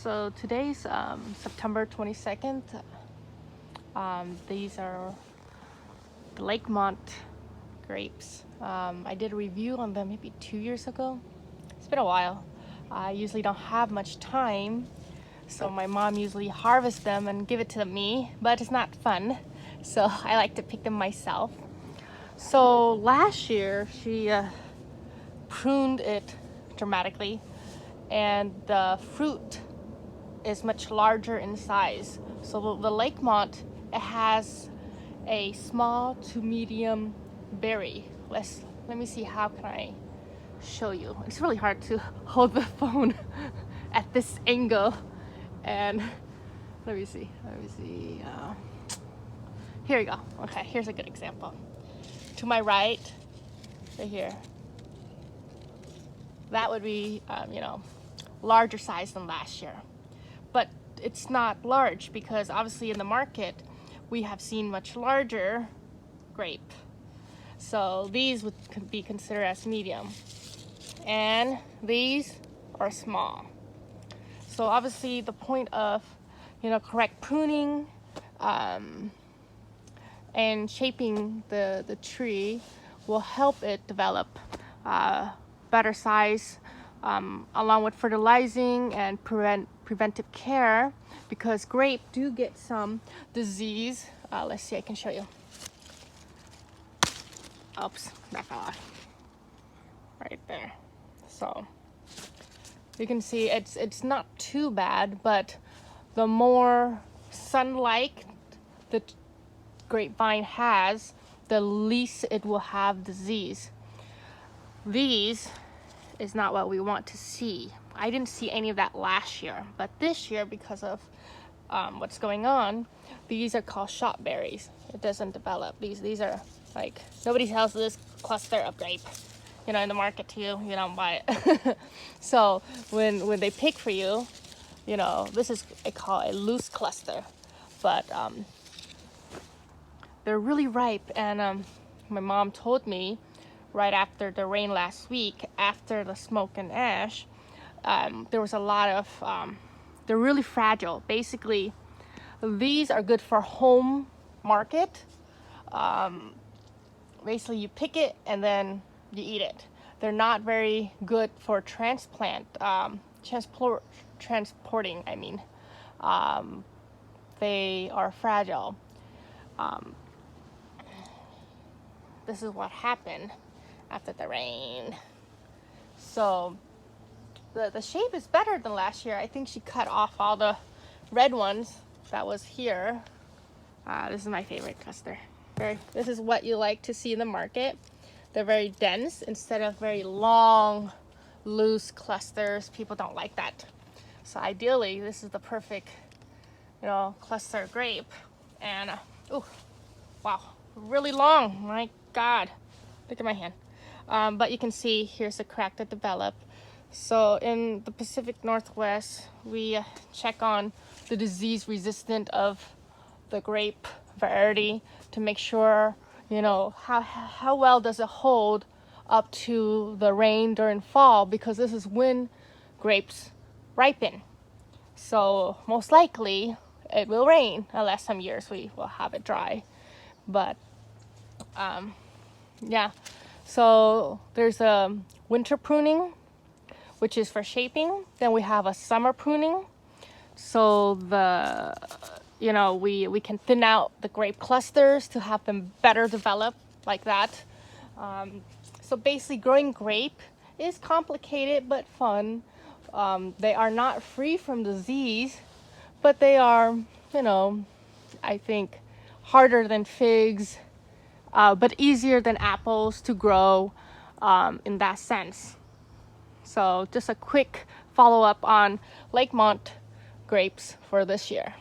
So today's September 22nd. These are the Lakemont grapes. I did a review on them maybe 2 years ago. It's been a while. I usually don't have much time, so my mom usually harvests them and give it to me, but it's not fun, so I like to pick them myself. So last year she pruned it dramatically, and the fruit is much larger in size. So the Lakemont, it has a small to medium berry. Let me see, how can I show you? It's really hard to hold the phone at this angle, and let me see. Here we go. Okay, here's a good example. To my right here, that would be larger size than last year, but it's not large because obviously in the market we have seen much larger grape. So these would be considered as medium, and these are small. So obviously the point of correct pruning and shaping the tree will help it develop better size, along with fertilizing and preventive care, because grape do get some disease. Let's see, I can show you. Oops, that fell off right there. So you can see it's not too bad, but the more sunlight the grapevine has, the least it will have disease. These is not what we want to see. I didn't see any of that last year, but this year, because of what's going on, these are called shot berries. It doesn't develop. These are like, nobody sells this cluster of grape in the market to you. You don't buy it. So when they pick for you, this is called a loose cluster, but they're really ripe. And my mom told me right after the rain last week, after the smoke and ash, there was a lot of they're really fragile. Basically, these are good for home market. Basically you pick it and then you eat it. They're not very good for transporting, I mean. They are fragile. This is what happened after the rain. So the shape is better than last year. I think she cut off all the red ones that was here. This is my favorite cluster. This is what you like to see in the market. They're very dense instead of very long, loose clusters. People don't like that. So ideally, this is the perfect, cluster of grape. And oh, wow, really long. My God, look at my hand. But you can see here's a crack that developed. So in the Pacific Northwest, we check on the disease resistant of the grape variety to make sure, how well does it hold up to the rain during fall, because this is when grapes ripen. So most likely it will rain, unless some years we will have it dry. But yeah, so there's a winter pruning, which is for shaping. Then we have a summer pruning, so we can thin out the grape clusters to have them better develop like that. So basically growing grape is complicated but fun. They are not free from disease, but they are, I think harder than figs, but easier than apples to grow in that sense. So just a quick follow-up on Lakemont grapes for this year.